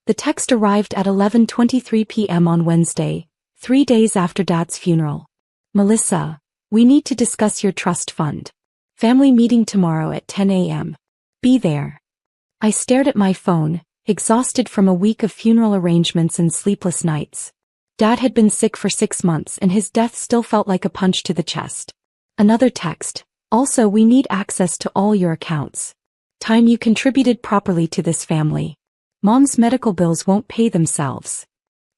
The text arrived at 11:23 p.m. on Wednesday, 3 days after Dad's funeral. Melissa, we need to discuss your trust fund. Family meeting tomorrow at 10 a.m. Be there. I stared at my phone, exhausted from a week of funeral arrangements and sleepless nights. Dad had been sick for 6 months and his death still felt like a punch to the chest. Another text. Also, we need access to all your accounts. Time you contributed properly to this family. Mom's medical bills won't pay themselves.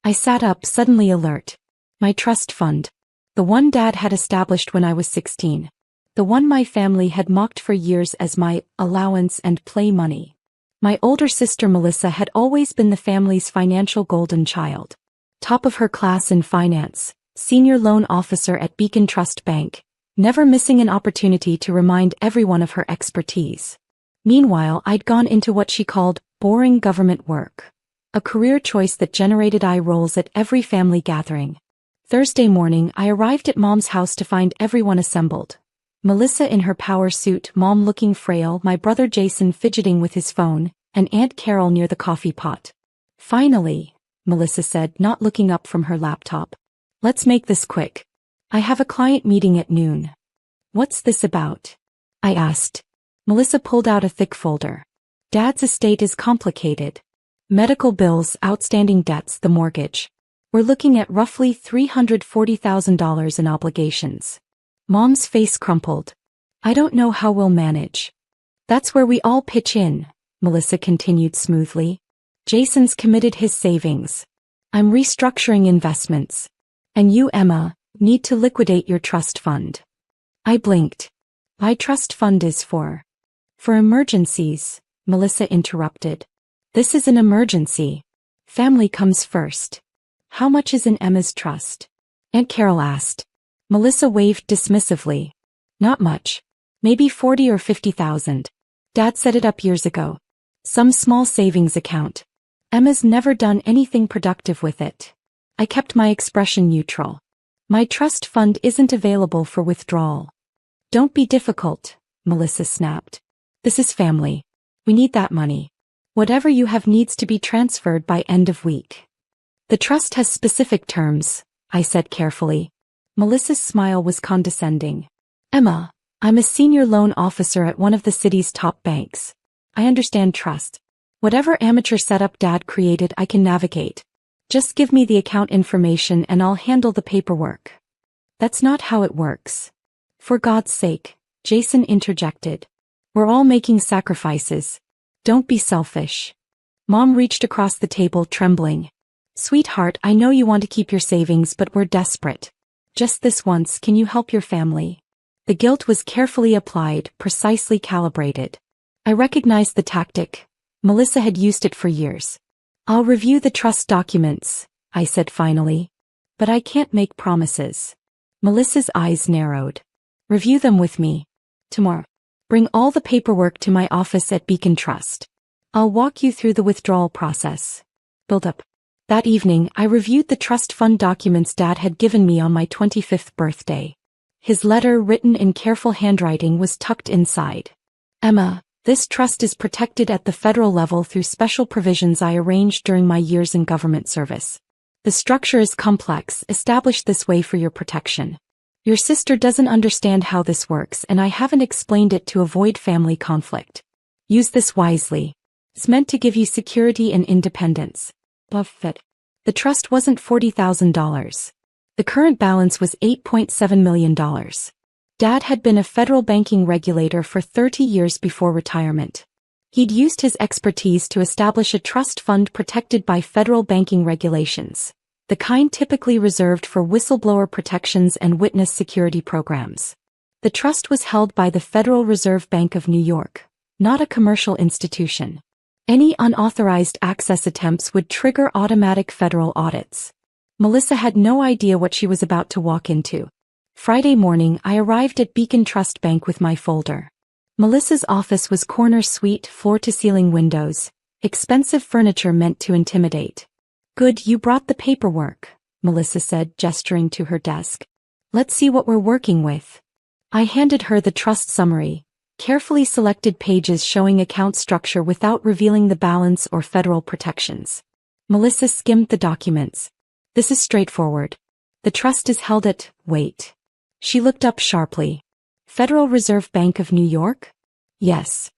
I sat up, suddenly alert. My trust fund. The one Dad had established when I was 16. The one my family had mocked for years as my allowance and play money. My older sister Melissa had always been the family's financial golden child. Top of her class in finance, senior loan officer at Beacon Trust Bank, never missing an opportunity to remind everyone of her expertise. Meanwhile, I'd gone into what she called boring government work. A career choice that generated eye rolls at every family gathering. Thursday morning, I arrived at Mom's house to find everyone assembled. Melissa in her power suit, Mom looking frail, my brother Jason fidgeting with his phone, and Aunt Carol near the coffee pot. Finally, Melissa said, not looking up from her laptop. Let's make this quick. I have a client meeting at noon. What's this about? I asked. Melissa pulled out a thick folder. Dad's estate is complicated. Medical bills, outstanding debts, the mortgage. We're looking at roughly $340,000 in obligations. Mom's face crumpled. I don't know how we'll manage. That's where we all pitch in, Melissa continued smoothly. Jason's committed his savings. I'm restructuring investments. And you, Emma, need to liquidate your trust fund. I blinked. My trust fund is for emergencies, Melissa interrupted. This is an emergency. Family comes first. How much is in Emma's trust? Aunt Carol asked. Melissa waved dismissively. Not much. Maybe 40 or 50,000. Dad set it up years ago. Some small savings account. Emma's never done anything productive with it. I kept my expression neutral. My trust fund isn't available for withdrawal. Don't be difficult, Melissa snapped. This is family. We need that money. Whatever you have needs to be transferred by end of week. The trust has specific terms, I said carefully. Melissa's smile was condescending. Emma, I'm a senior loan officer at one of the city's top banks. I understand trust. Whatever amateur setup Dad created, I can navigate. Just give me the account information and I'll handle the paperwork. That's not how it works. For God's sake, Jason interjected. We're all making sacrifices. Don't be selfish. Mom reached across the table, trembling. Sweetheart, I know you want to keep your savings, but we're desperate. Just this once, can you help your family? The guilt was carefully applied, precisely calibrated. I recognized the tactic. Melissa had used it for years. I'll review the trust documents, I said finally. But I can't make promises. Melissa's eyes narrowed. Review them with me. Tomorrow. Bring all the paperwork to my office at Beacon Trust. I'll walk you through the withdrawal process. Build up. That evening, I reviewed the trust fund documents Dad had given me on my 25th birthday. His letter, written in careful handwriting, was tucked inside. Emma, this trust is protected at the federal level through special provisions I arranged during my years in government service. The structure is complex, established this way for your protection. Your sister doesn't understand how this works, and I haven't explained it to avoid family conflict. Use this wisely. It's meant to give you security and independence. Buffett. The trust wasn't $40,000. The current balance was $8.7 million. Dad had been a federal banking regulator for 30 years before retirement. He'd used his expertise to establish a trust fund protected by federal banking regulations, the kind typically reserved for whistleblower protections and witness security programs. The trust was held by the Federal Reserve Bank of New York, not a commercial institution. Any unauthorized access attempts would trigger automatic federal audits. Melissa had no idea what she was about to walk into. Friday morning, I arrived at Beacon Trust Bank with my folder. Melissa's office was corner suite, floor-to-ceiling windows, expensive furniture meant to intimidate. Good, you brought the paperwork, Melissa said, gesturing to her desk. Let's see what we're working with. I handed her the trust summary, carefully selected pages showing account structure without revealing the balance or federal protections. Melissa skimmed the documents. This is straightforward. The trust is held at, wait. She looked up sharply. Federal Reserve Bank of New York? Yes.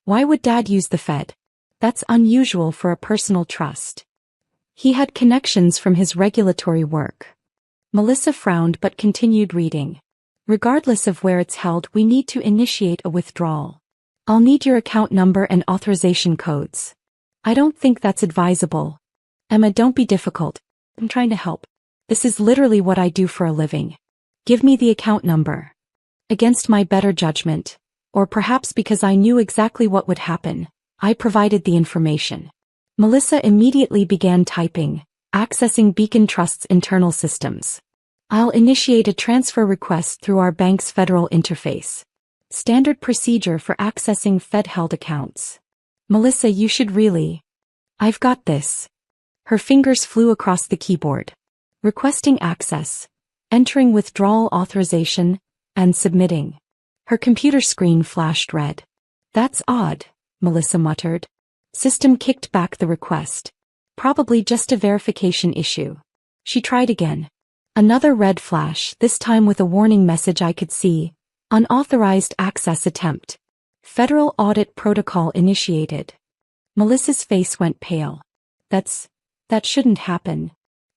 Why would Dad use the Fed? That's unusual for a personal trust. He had connections from his regulatory work. Melissa frowned but continued reading. Regardless of where it's held, we need to initiate a withdrawal. I'll need your account number and authorization codes. I don't think that's advisable. Emma, don't be difficult. I'm trying to help. This is literally what I do for a living. Give me the account number. Against my better judgment, or perhaps because I knew exactly what would happen, I provided the information. Melissa immediately began typing, accessing Beacon Trust's internal systems. I'll initiate a transfer request through our bank's federal interface. Standard procedure for accessing Fed-held accounts. Melissa, you should really. I've got this. Her fingers flew across the keyboard. Requesting access, entering withdrawal authorization, and submitting. Her computer screen flashed red. That's odd, Melissa muttered. System kicked back the request. Probably just a verification issue. She tried again. Another red flash, this time with a warning message I could see. Unauthorized access attempt. Federal audit protocol initiated. Melissa's face went pale. That shouldn't happen.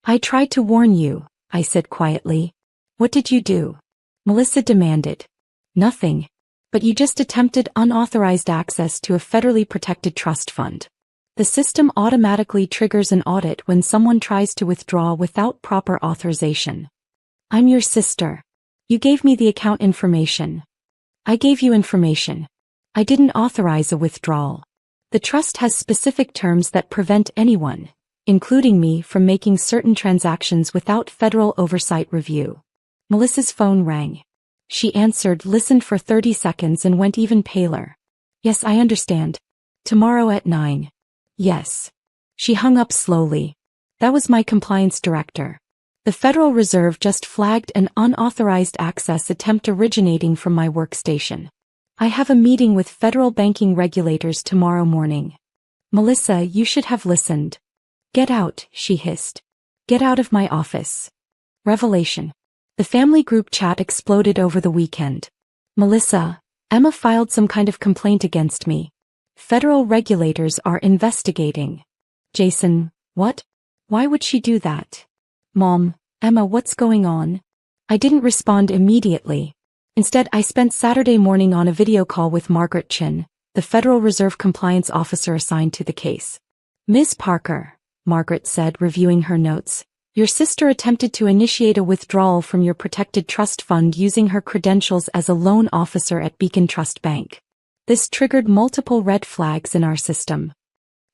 I tried to warn you, I said quietly. What did you do? Melissa demanded. Nothing. But you just attempted unauthorized access to a federally protected trust fund. The system automatically triggers an audit when someone tries to withdraw without proper authorization. I'm your sister. You gave me the account information. I gave you information. I didn't authorize a withdrawal. The trust has specific terms that prevent anyone, including me, from making certain transactions without federal oversight review. Melissa's phone rang. She answered, listened for 30 seconds and went even paler. Yes, I understand. Tomorrow at 9. Yes. She hung up slowly. That was my compliance director. The Federal Reserve just flagged an unauthorized access attempt originating from my workstation. I have a meeting with federal banking regulators tomorrow morning. Melissa, you should have listened. Get out, she hissed. Get out of my office. Revelation. The family group chat exploded over the weekend. Melissa, Emma filed some kind of complaint against me. Federal regulators are investigating. Jason, what? Why would she do that? Mom, Emma, what's going on? I didn't respond immediately. Instead, I spent Saturday morning on a video call with Margaret Chin, the Federal Reserve compliance officer assigned to the case. Ms. Parker, Margaret said, reviewing her notes. Your sister attempted to initiate a withdrawal from your protected trust fund using her credentials as a loan officer at Beacon Trust Bank. This triggered multiple red flags in our system.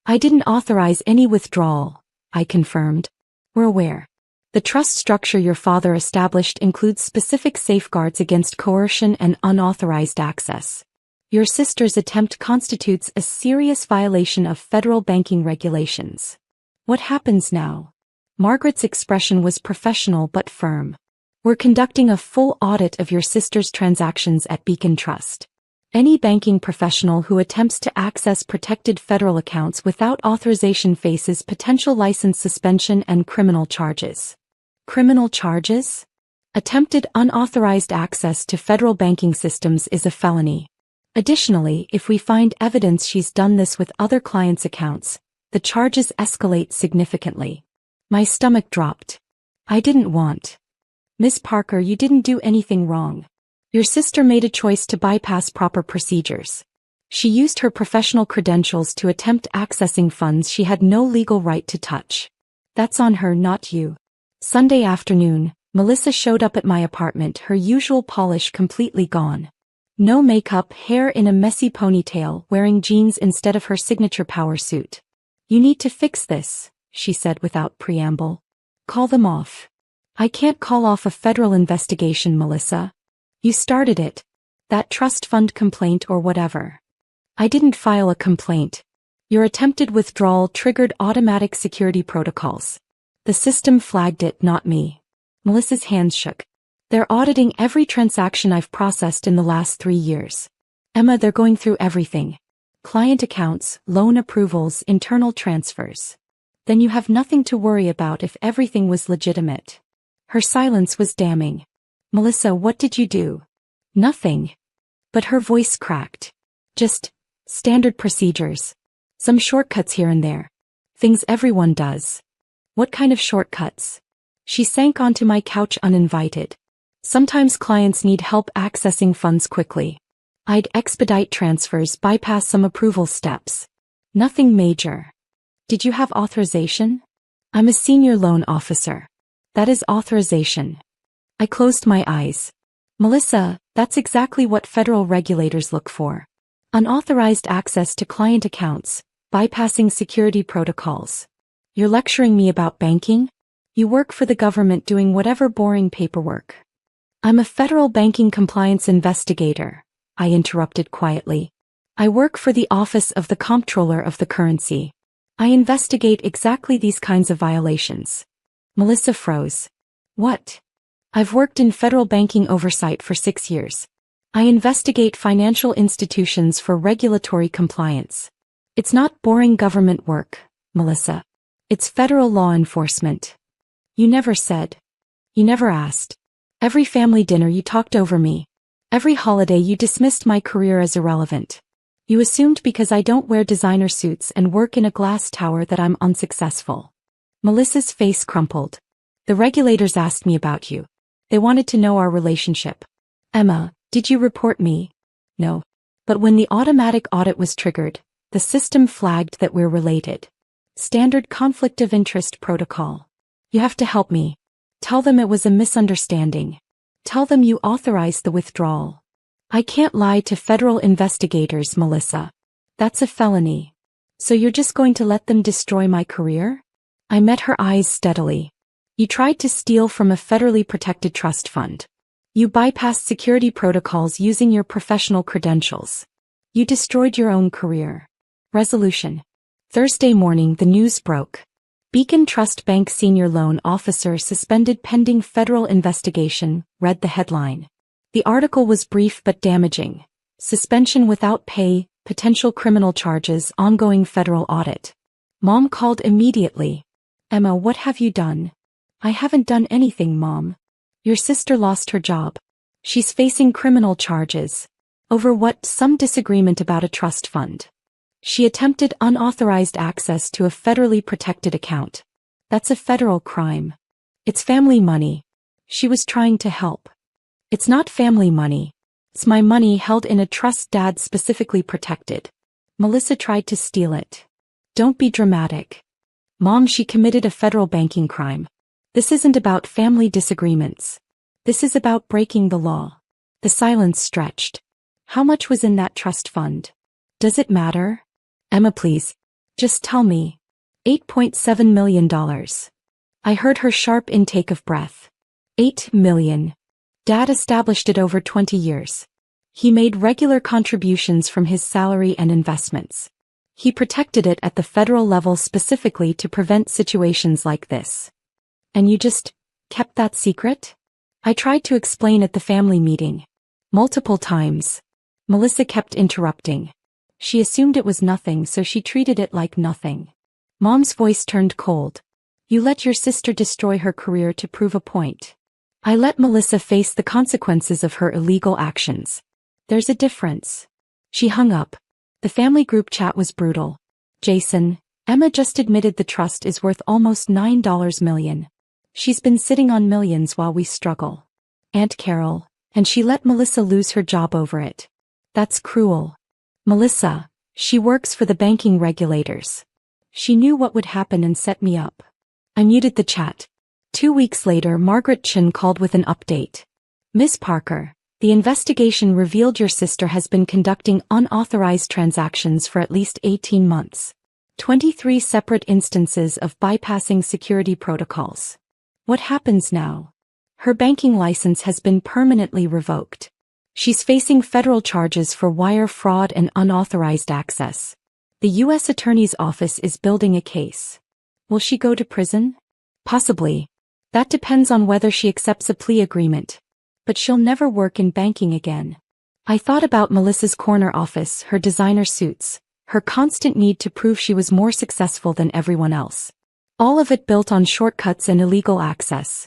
I didn't authorize any withdrawal, I confirmed. We're aware. The trust structure your father established includes specific safeguards against coercion and unauthorized access. Your sister's attempt constitutes a serious violation of federal banking regulations. What happens now? Margaret's expression was professional but firm. We're conducting a full audit of your sister's transactions at Beacon Trust. Any banking professional who attempts to access protected federal accounts without authorization faces potential license suspension and criminal charges. Criminal charges? Attempted unauthorized access to federal banking systems is a felony. Additionally, if we find evidence she's done this with other clients' accounts, the charges escalate significantly. My stomach dropped. I didn't want. Miss Parker, you didn't do anything wrong. Your sister made a choice to bypass proper procedures. She used her professional credentials to attempt accessing funds she had no legal right to touch. That's on her, not you. Sunday afternoon, Melissa showed up at my apartment, her usual polish completely gone. No makeup, hair in a messy ponytail, wearing jeans instead of her signature power suit. You need to fix this, she said without preamble. Call them off. I can't call off a federal investigation, Melissa. You started it. That trust fund complaint or whatever. I didn't file a complaint. Your attempted withdrawal triggered automatic security protocols. The system flagged it, not me. Melissa's hands shook. They're auditing every transaction I've processed in the last 3 years. Emma, they're going through everything. Client accounts, loan approvals, internal transfers. Then you have nothing to worry about if everything was legitimate. Her silence was damning. Melissa, what did you do? Nothing. But her voice cracked. Just standard procedures. Some shortcuts here and there. Things everyone does. What kind of shortcuts? She sank onto my couch uninvited. Sometimes clients need help accessing funds quickly. I'd expedite transfers, bypass some approval steps. Nothing major. Did you have authorization? I'm a senior loan officer. That is authorization. I closed my eyes. Melissa, that's exactly what federal regulators look for. Unauthorized access to client accounts, bypassing security protocols. You're lecturing me about banking? You work for the government doing whatever boring paperwork. I'm a federal banking compliance investigator, I interrupted quietly. I work for the Office of the Comptroller of the Currency. I investigate exactly these kinds of violations. Melissa froze. What? I've worked in federal banking oversight for 6 years. I investigate financial institutions for regulatory compliance. It's not boring government work, Melissa. It's federal law enforcement. You never said. You never asked. Every family dinner you talked over me. Every holiday you dismissed my career as irrelevant. You assumed because I don't wear designer suits and work in a glass tower that I'm unsuccessful. Melissa's face crumpled. The regulators asked me about you. They wanted to know our relationship. Emma, did you report me? No. But when the automatic audit was triggered, the system flagged that we're related. Standard conflict of interest protocol. You have to help me. Tell them it was a misunderstanding. Tell them you authorized the withdrawal. I can't lie to federal investigators, Melissa. That's a felony. So you're just going to let them destroy my career? I met her eyes steadily. You tried to steal from a federally protected trust fund. You bypassed security protocols using your professional credentials. You destroyed your own career. Resolution. Thursday morning the news broke. Beacon Trust Bank senior loan officer suspended pending federal investigation, read the headline. The article was brief but damaging. Suspension without pay, potential criminal charges, ongoing federal audit. Mom called immediately. Emma, what have you done? I haven't done anything, Mom. Your sister lost her job. She's facing criminal charges. Over what? Some disagreement about a trust fund. She attempted unauthorized access to a federally protected account. That's a federal crime. It's family money. She was trying to help. It's not family money. It's my money held in a trust Dad specifically protected. Melissa tried to steal it. Don't be dramatic. Mom, she committed a federal banking crime. This isn't about family disagreements. This is about breaking the law. The silence stretched. How much was in that trust fund? Does it matter? Emma, please. Just tell me. $8.7 million. I heard her sharp intake of breath. 8 million. Dad established it over 20 years. He made regular contributions from his salary and investments. He protected it at the federal level specifically to prevent situations like this. And you just kept that secret? I tried to explain at the family meeting. Multiple times. Melissa kept interrupting. She assumed it was nothing, so she treated it like nothing. Mom's voice turned cold. You let your sister destroy her career to prove a point. I let Melissa face the consequences of her illegal actions. There's a difference. She hung up. The family group chat was brutal. Jason, Emma just admitted the trust is worth almost $9 million. She's been sitting on millions while we struggle. Aunt Carol, and she let Melissa lose her job over it. That's cruel. Melissa, she works for the banking regulators. She knew what would happen and set me up. I muted the chat. 2 weeks later, Margaret Chin called with an update. Miss Parker, the investigation revealed your sister has been conducting unauthorized transactions for at least 18 months. 23 separate instances of bypassing security protocols. What happens now? Her banking license has been permanently revoked. She's facing federal charges for wire fraud and unauthorized access. The U.S. Attorney's Office is building a case. Will she go to prison? Possibly. That depends on whether she accepts a plea agreement. But she'll never work in banking again. I thought about Melissa's corner office, her designer suits, her constant need to prove she was more successful than everyone else. All of it built on shortcuts and illegal access.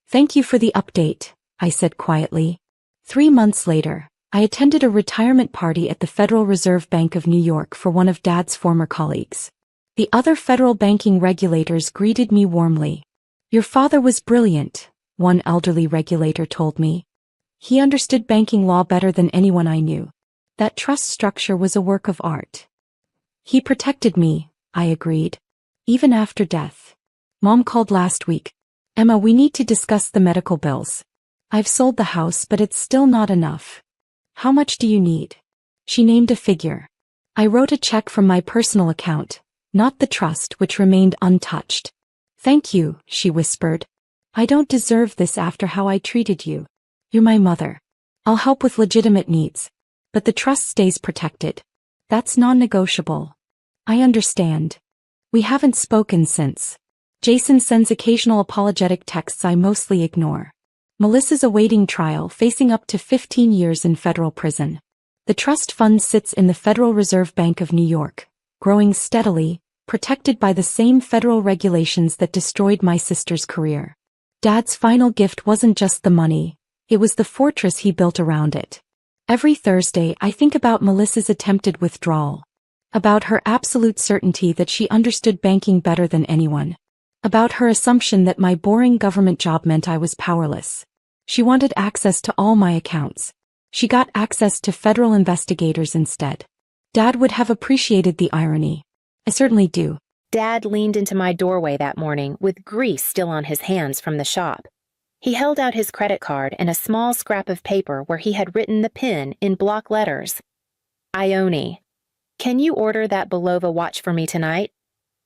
Thank you for the update, I said quietly. 3 months later, I attended a retirement party at the Federal Reserve Bank of New York for one of Dad's former colleagues. The other federal banking regulators greeted me warmly. Your father was brilliant, one elderly regulator told me. He understood banking law better than anyone I knew. That trust structure was a work of art. He protected me, I agreed. Even after death. Mom called last week. Emma, we need to discuss the medical bills. I've sold the house, but it's still not enough. How much do you need? She named a figure. I wrote a check from my personal account, not the trust, which remained untouched. Thank you, she whispered. I don't deserve this after how I treated you. You're my mother. I'll help with legitimate needs. But the trust stays protected. That's non-negotiable. I understand. We haven't spoken since. Jason sends occasional apologetic texts I mostly ignore. Melissa's awaiting trial, facing up to 15 years in federal prison. The trust fund sits in the Federal Reserve Bank of New York, growing steadily, protected by the same federal regulations that destroyed my sister's career. Dad's final gift wasn't just the money, it was the fortress he built around it. Every Thursday I think about Melissa's attempted withdrawal. About her absolute certainty that she understood banking better than anyone. About her assumption that my boring government job meant I was powerless. She wanted access to all my accounts. She got access to federal investigators instead. Dad would have appreciated the irony. I certainly do. Dad leaned into my doorway that morning with grease still on his hands from the shop. He held out his credit card and a small scrap of paper where he had written the PIN in block letters. Ione. Can you order that Belova watch for me tonight?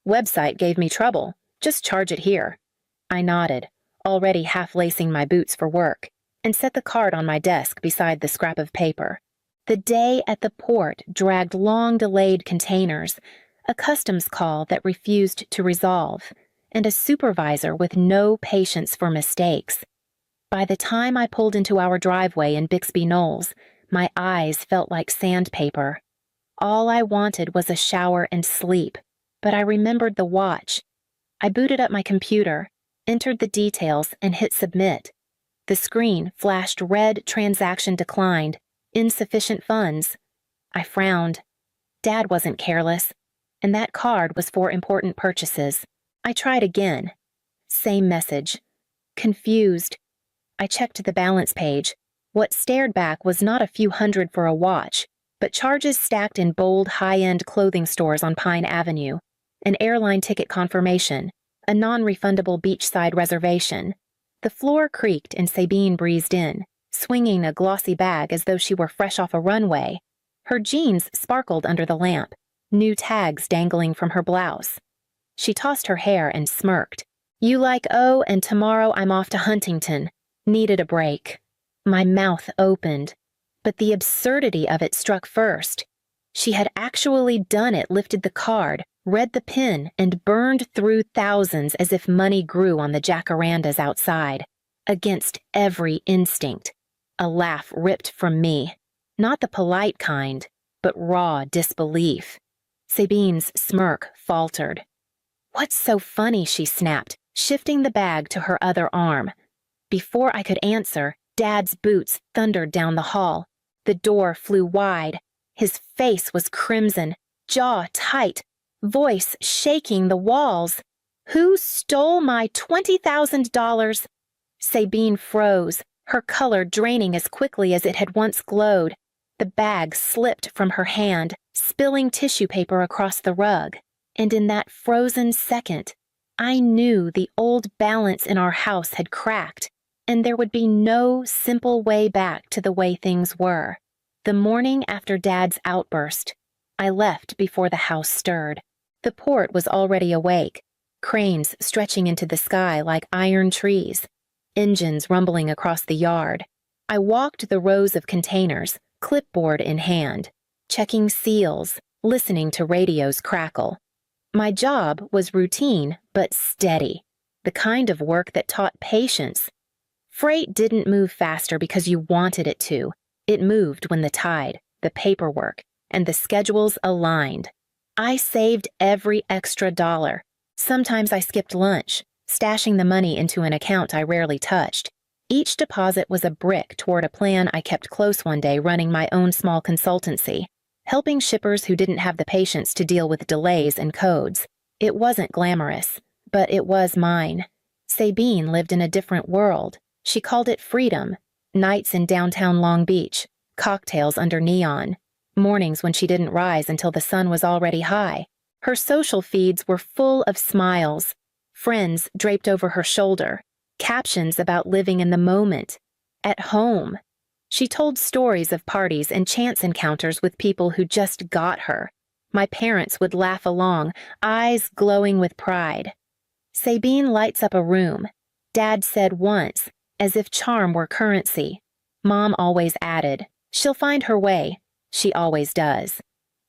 Website gave me trouble. Just charge it here. I nodded, already half lacing my boots for work, and set the card on my desk beside the scrap of paper. The day at the port dragged long-delayed containers, a customs call that refused to resolve, and a supervisor with no patience for mistakes. By the time I pulled into our driveway in Bixby Knolls, my eyes felt like sandpaper. All I wanted was a shower and sleep, but I remembered the watch. I booted up my computer, entered the details, and hit submit. The screen flashed red transaction declined, insufficient funds. I frowned. Dad wasn't careless, and that card was for important purchases. I tried again. Same message. Confused. I checked the balance page. What stared back was not a few hundred for a watch, but charges stacked in bold high-end clothing stores on Pine Avenue. An airline ticket confirmation, a non-refundable beachside reservation. The floor creaked and Sabine breezed in, swinging a glossy bag as though she were fresh off a runway. Her jeans sparkled under the lamp, new tags dangling from her blouse. She tossed her hair and smirked. You like O, and tomorrow I'm off to Huntington. Needed a break. My mouth opened, but the absurdity of it struck first. She had actually done it, lifted the card, read the PIN, and burned through thousands as if money grew on the jacarandas outside, against every instinct. A laugh ripped from me, not the polite kind, but raw disbelief. Sabine's smirk faltered. What's so funny, she snapped, shifting the bag to her other arm. Before I could answer, Dad's boots thundered down the hall. The door flew wide. His face was crimson, jaw tight, voice shaking the walls. Who stole my $20,000? Sabine froze, her color draining as quickly as it had once glowed. The bag slipped from her hand, spilling tissue paper across the rug. And in that frozen second, I knew the old balance in our house had cracked, and there would be no simple way back to the way things were. The morning after Dad's outburst, I left before the house stirred. The port was already awake, cranes stretching into the sky like iron trees, engines rumbling across the yard. I walked the rows of containers, clipboard in hand, checking seals, listening to radios crackle. My job was routine but steady, the kind of work that taught patience. Freight didn't move faster because you wanted it to. It moved when the tide, the paperwork, and the schedules aligned. I saved every extra dollar, Sometimes I skipped lunch, stashing the money into an account I rarely touched. Each deposit was a brick toward a plan I kept close one day, running my own small consultancy, helping shippers who didn't have the patience to deal with delays and codes. It wasn't glamorous, but it was mine. Sabine lived in a different world. She called it freedom. Nights in downtown Long Beach, cocktails under neon, mornings when she didn't rise until the sun was already high. Her social feeds were full of smiles, friends draped over her shoulder, captions about living in the moment, at home. She told stories of parties and chance encounters with people who just got her. My parents would laugh along, eyes glowing with pride. Sabine lights up a room, Dad said once, as if charm were currency. Mom always added, she'll find her way. She always does.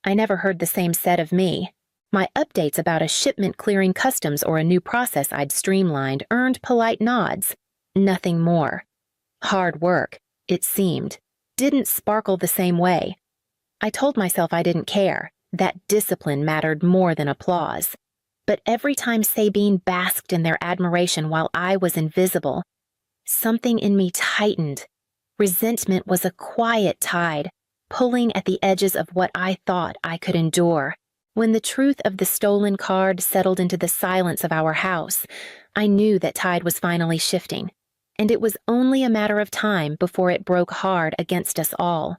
I never heard the same said of me. My updates about a shipment clearing customs or a new process I'd streamlined earned polite nods. Nothing more. Hard work, it seemed, didn't sparkle the same way. I told myself I didn't care, that discipline mattered more than applause. But every time Sabine basked in their admiration while I was invisible, something in me tightened. Resentment was a quiet tide, pulling at the edges of what I thought I could endure. When the truth of the stolen card settled into the silence of our house, I knew that tide was finally shifting, and it was only a matter of time before it broke hard against us all.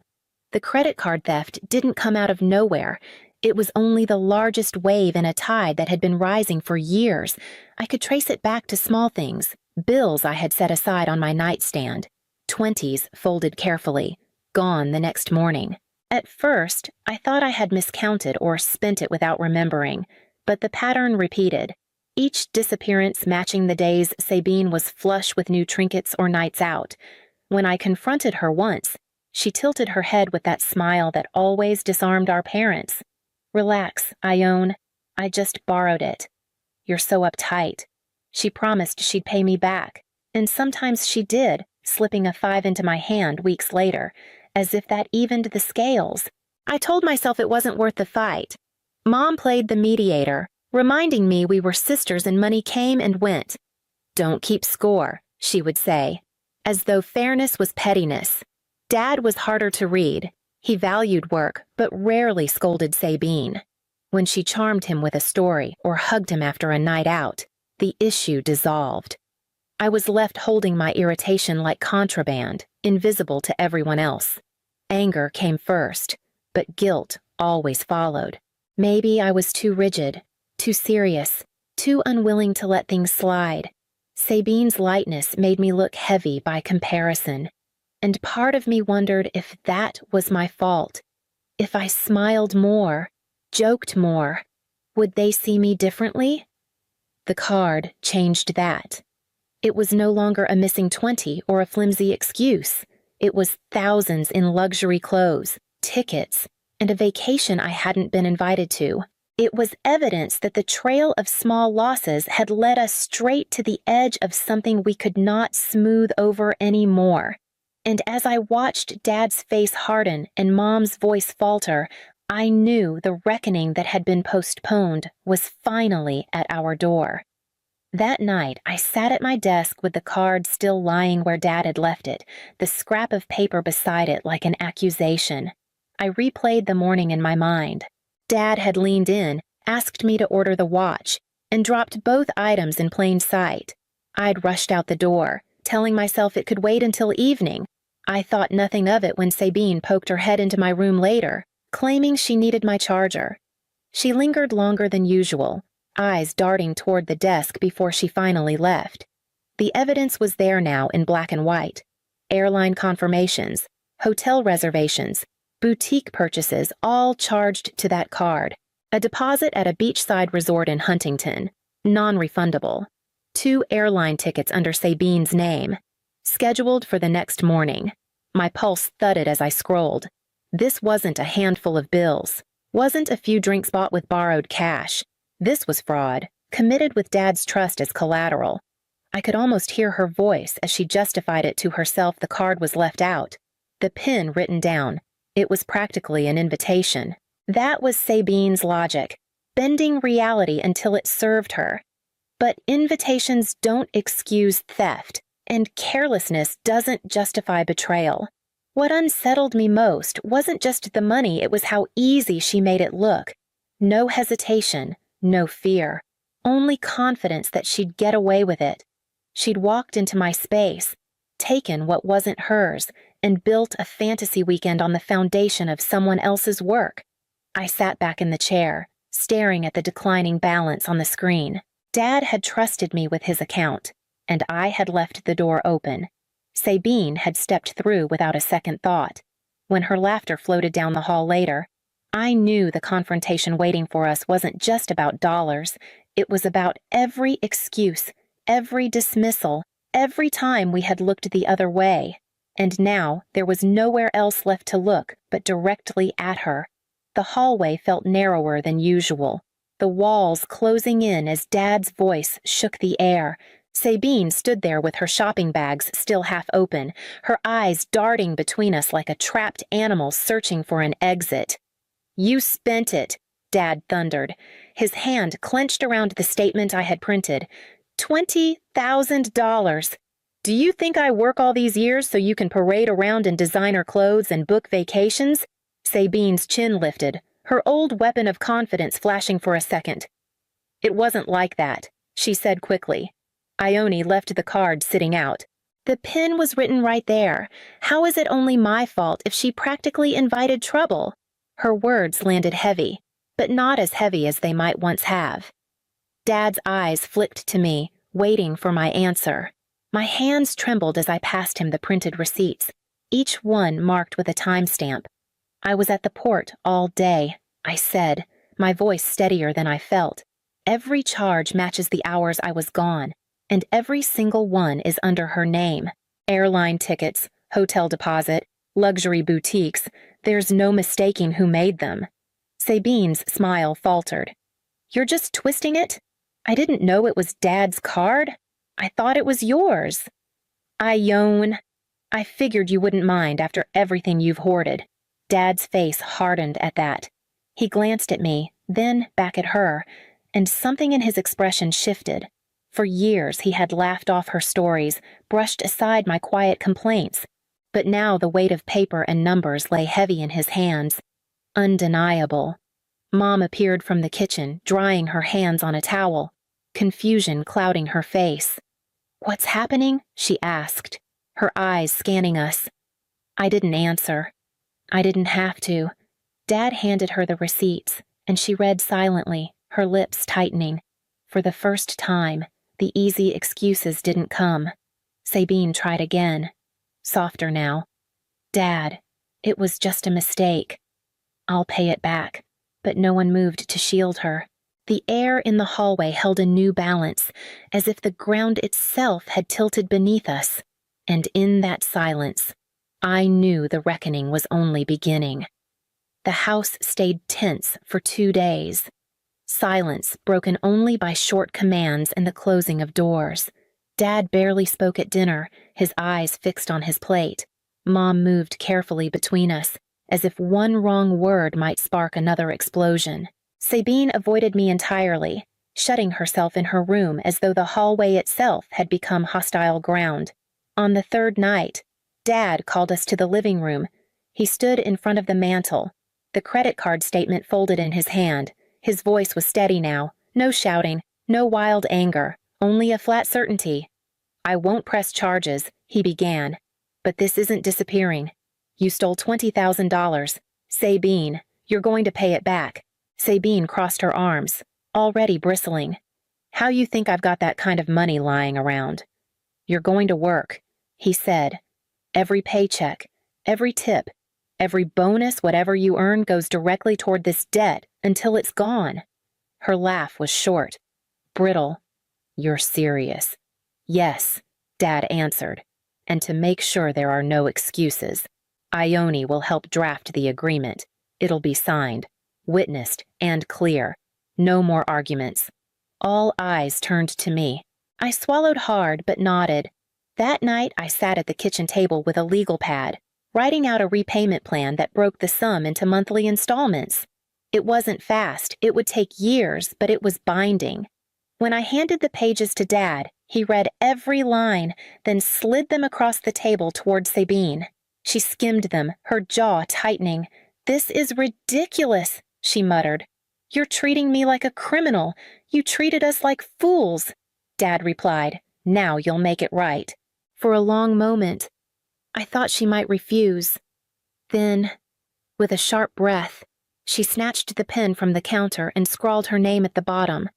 The credit card theft didn't come out of nowhere. It was only the largest wave in a tide that had been rising for years. I could trace it back to small things, bills I had set aside on my nightstand, 20s folded carefully, gone the next morning. At first, I thought I had miscounted or spent it without remembering, but the pattern repeated, each disappearance matching the days Sabine was flush with new trinkets or nights out. When I confronted her once, she tilted her head with that smile that always disarmed our parents. Relax, Ione. I just borrowed it. You're so uptight. She promised she'd pay me back, and sometimes she did, slipping a 5 into my hand weeks later, as if that evened the scales. I told myself it wasn't worth the fight. Mom played the mediator, reminding me we were sisters and money came and went. Don't keep score, she would say, as though fairness was pettiness. Dad was harder to read. He valued work, but rarely scolded Sabine. When she charmed him with a story or hugged him after a night out, the issue dissolved. I was left holding my irritation like contraband, invisible to everyone else. Anger came first, but guilt always followed. Maybe I was too rigid, too serious, too unwilling to let things slide. Sabine's lightness made me look heavy by comparison, and part of me wondered if that was my fault. If I smiled more, joked more, would they see me differently? The card changed that. It was no longer a missing 20 or a flimsy excuse. It was thousands in luxury clothes, tickets, and a vacation I hadn't been invited to. It was evidence that the trail of small losses had led us straight to the edge of something we could not smooth over anymore. And as I watched Dad's face harden and Mom's voice falter, I knew the reckoning that had been postponed was finally at our door. That night, I sat at my desk with the card still lying where Dad had left it, the scrap of paper beside it like an accusation. I replayed the morning in my mind. Dad had leaned in, asked me to order the watch, and dropped both items in plain sight. I'd rushed out the door, telling myself it could wait until evening. I thought nothing of it when Sabine poked her head into my room later, claiming she needed my charger. She lingered longer than usual, eyes darting toward the desk before she finally left. The evidence was there now in black and white. Airline confirmations, hotel reservations, boutique purchases all charged to that card. A deposit at a beachside resort in Huntington, non-refundable. 2 airline tickets under Sabine's name, scheduled for the next morning. My pulse thudded as I scrolled. This wasn't a handful of bills, wasn't a few drinks bought with borrowed cash. This was fraud, committed with Dad's trust as collateral. I could almost hear her voice as she justified it to herself. The card was left out. The PIN written down. It was practically an invitation. That was Sabine's logic. bending reality until it served her. But invitations don't excuse theft, and carelessness doesn't justify betrayal. What unsettled me most wasn't just the money, it was how easy she made it look. No hesitation, no fear, only confidence that she'd get away with it. She'd walked into my space, taken what wasn't hers, and built a fantasy weekend on the foundation of someone else's work. I sat back in the chair, staring at the declining balance on the screen. Dad had trusted me with his account, and I had left the door open. Sabine had stepped through without a second thought. When her laughter floated down the hall later, I knew the confrontation waiting for us wasn't just about dollars. It was about every excuse, every dismissal, every time we had looked the other way. And now there was nowhere else left to look but directly at her. The hallway felt narrower than usual, the walls closing in as Dad's voice shook the air. Sabine stood there with her shopping bags still half open, her eyes darting between us like a trapped animal searching for an exit. "You spent it," Dad thundered, his hand clenched around the statement I had printed. $20,000. Do you think I work all these years so you can parade around in designer clothes and book vacations? Sabine's chin lifted, her old weapon of confidence flashing for a second. "It wasn't like that," she said quickly. Ione left the card sitting out. "The pin was written right there. How is it only my fault if she practically invited trouble?" Her words landed heavy, but not as heavy as they might once have. Dad's eyes flicked to me, waiting for my answer. My hands trembled as I passed him the printed receipts, each one marked with a timestamp. "I was at the port all day," I said, my voice steadier than I felt. "Every charge matches the hours I was gone, and every single one is under her name. Airline tickets, hotel deposit, luxury boutiques, there's no mistaking who made them." Sabine's smile faltered. "You're just twisting it? I didn't know it was Dad's card. I thought it was yours." "Ione, I figured you wouldn't mind after everything you've hoarded." Dad's face hardened at that. He glanced at me, then back at her, and something in his expression shifted. For years he had laughed off her stories, brushed aside my quiet complaints, but now the weight of paper and numbers lay heavy in his hands. Undeniable. Mom appeared from the kitchen, drying her hands on a towel, confusion clouding her face. "What's happening?" she asked, her eyes scanning us. I didn't answer. I didn't have to. Dad handed her the receipts, and she read silently, her lips tightening. For the first time, the easy excuses didn't come. Sabine tried again, softer now. "Dad, it was just a mistake. I'll pay it back." But no one moved to shield her. The air in the hallway held a new balance, as if the ground itself had tilted beneath us. And in that silence, I knew the reckoning was only beginning. The house stayed tense for 2 days. Silence broken only by short commands and the closing of doors. Dad barely spoke at dinner, his eyes fixed on his plate. Mom moved carefully between us, as if one wrong word might spark another explosion. Sabine avoided me entirely, shutting herself in her room as though the hallway itself had become hostile ground. On the third night, Dad called us to the living room. He stood in front of the mantel, the credit card statement folded in his hand. His voice was steady now, no shouting, no wild anger, only a flat certainty. "I won't press charges," he began, "but this isn't disappearing. You stole $20,000. Sabine, you're going to pay it back." Sabine crossed her arms, already bristling. "How you think I've got that kind of money lying around?" "You're going to work," he said. "Every paycheck, every tip, every bonus, whatever you earn goes directly toward this debt until it's gone." Her laugh was short, brittle. "You're serious?" "Yes," Dad answered, "and to make sure there are no excuses. Ione will help draft the agreement. It'll be signed, witnessed, and clear. No more arguments." All eyes turned to me. I swallowed hard but nodded. That night I sat at the kitchen table with a legal pad, writing out a repayment plan that broke the sum into monthly installments. It wasn't fast, it would take years, but it was binding. When I handed the pages to Dad, he read every line, then slid them across the table toward Sabine. She skimmed them, her jaw tightening. "This is ridiculous," she muttered. "You're treating me like a criminal. You treated us like fools." Dad replied, "Now you'll make it right." For a long moment, I thought she might refuse. Then, with a sharp breath, she snatched the pen from the counter and scrawled her name at the bottom.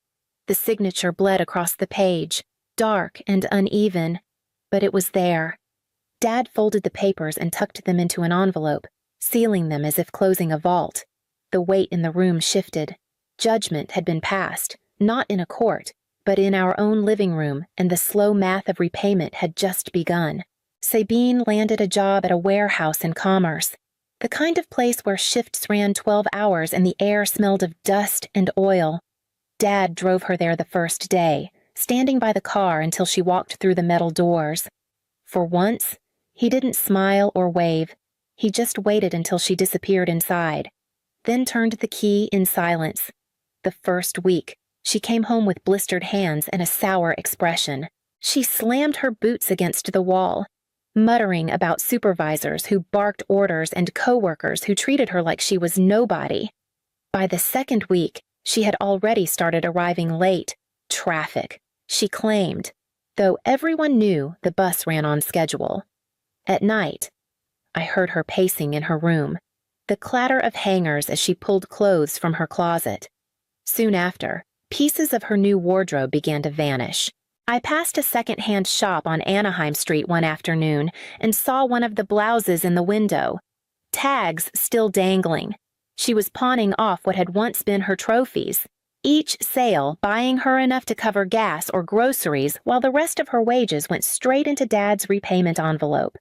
The signature bled across the page, dark and uneven, but it was there. Dad folded the papers and tucked them into an envelope, sealing them as if closing a vault. The weight in the room shifted. Judgment had been passed, not in a court, but in our own living room, and the slow math of repayment had just begun. Sabine landed a job at a warehouse in Commerce, the kind of place where shifts ran 12 hours and the air smelled of dust and oil. Dad drove her there the first day, standing by the car until she walked through the metal doors. For once, he didn't smile or wave. He just waited until she disappeared inside, then turned the key in silence. The first week, she came home with blistered hands and a sour expression. She slammed her boots against the wall, muttering about supervisors who barked orders and coworkers who treated her like she was nobody. By the second week, she had already started arriving late. Traffic, she claimed, though everyone knew the bus ran on schedule. At night, I heard her pacing in her room, the clatter of hangers as she pulled clothes from her closet. Soon after, pieces of her new wardrobe began to vanish. I passed a second-hand shop on Anaheim Street one afternoon and saw one of the blouses in the window, tags still dangling. She was pawning off what had once been her trophies, each sale buying her enough to cover gas or groceries while the rest of her wages went straight into Dad's repayment envelope.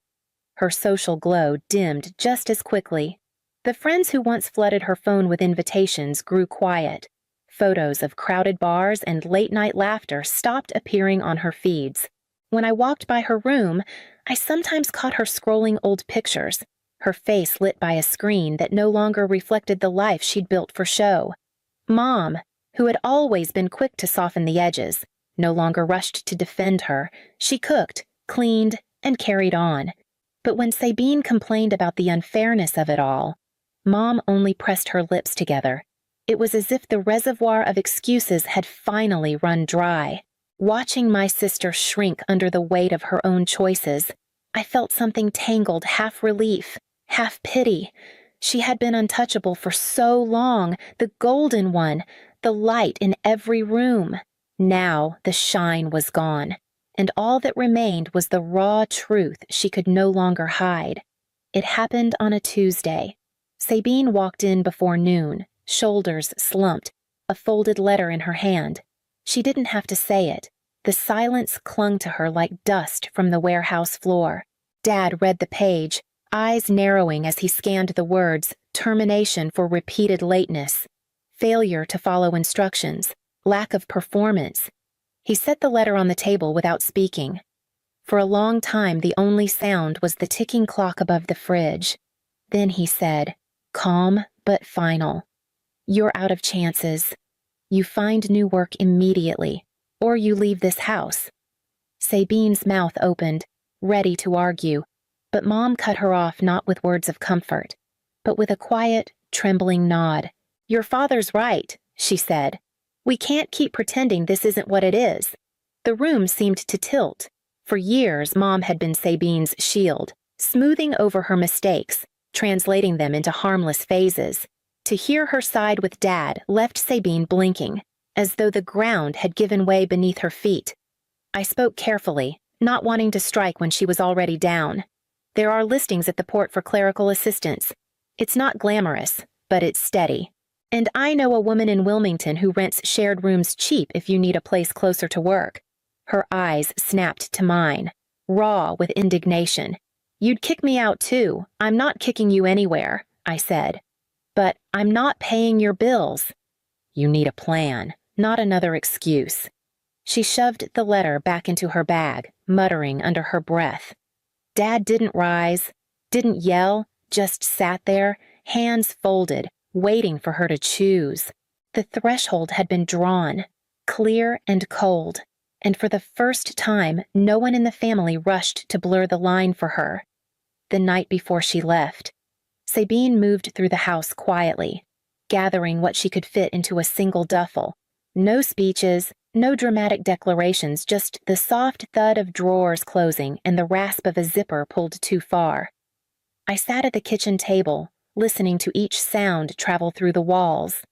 Her social glow dimmed just as quickly. The friends who once flooded her phone with invitations grew quiet. Photos of crowded bars and late-night laughter stopped appearing on her feeds. When I walked by her room, I sometimes caught her scrolling old pictures, her face lit by a screen that no longer reflected the life she'd built for show. Mom, who had always been quick to soften the edges, no longer rushed to defend her. She cooked, cleaned, and carried on. But when Sabine complained about the unfairness of it all, Mom only pressed her lips together. It was as if the reservoir of excuses had finally run dry. Watching my sister shrink under the weight of her own choices, I felt something tangled, half relief, half pity. She had been untouchable for so long, the golden one, the light in every room. Now the shine was gone, and all that remained was the raw truth she could no longer hide. It happened on a Tuesday. Sabine walked in before noon, shoulders slumped, a folded letter in her hand. She didn't have to say it. The silence clung to her like dust from the warehouse floor. Dad read the page, eyes narrowing as he scanned the words, termination for repeated lateness, failure to follow instructions, lack of performance. He set the letter on the table without speaking. For a long time, the only sound was the ticking clock above the fridge. Then he said, calm but final, "You're out of chances. You find new work immediately, or you leave this house." Sabine's mouth opened, ready to argue, but Mom cut her off not with words of comfort, but with a quiet, trembling nod. "Your father's right," she said. "We can't keep pretending this isn't what it is." The room seemed to tilt. For years, Mom had been Sabine's shield, smoothing over her mistakes, translating them into harmless phases. To hear her side with Dad left Sabine blinking, as though the ground had given way beneath her feet. I spoke carefully, not wanting to strike when she was already down. "There are listings at the port for clerical assistants. It's not glamorous, but it's steady. And I know a woman in Wilmington who rents shared rooms cheap if you need a place closer to work." Her eyes snapped to mine, raw with indignation. "You'd kick me out too. I'm not kicking you anywhere," I said. "But I'm not paying your bills." "You need a plan, not another excuse." She shoved the letter back into her bag, muttering under her breath. Dad didn't rise, didn't yell, just sat there, hands folded, waiting for her to choose. The threshold had been drawn, clear and cold, and for the first time, no one in the family rushed to blur the line for her. The night before she left, Sabine moved through the house quietly, gathering what she could fit into a single duffel. No speeches, no dramatic declarations, just the soft thud of drawers closing and the rasp of a zipper pulled too far. I sat at the kitchen table, listening to each sound travel through the walls.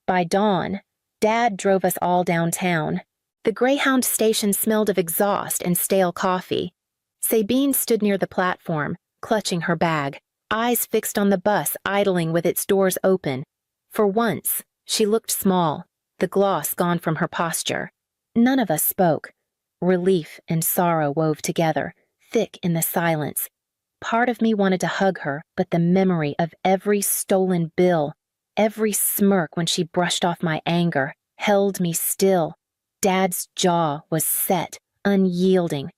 By dawn, Dad drove us all downtown. The Greyhound station smelled of exhaust and stale coffee. Sabine stood near the platform, clutching her bag, eyes fixed on the bus idling with its doors open. For once, she looked small, the gloss gone from her posture. None of us spoke. Relief and sorrow wove together, thick in the silence. Part of me wanted to hug her, but the memory of every stolen bill, every smirk when she brushed off my anger, held me still. Dad's jaw was set, unyielding.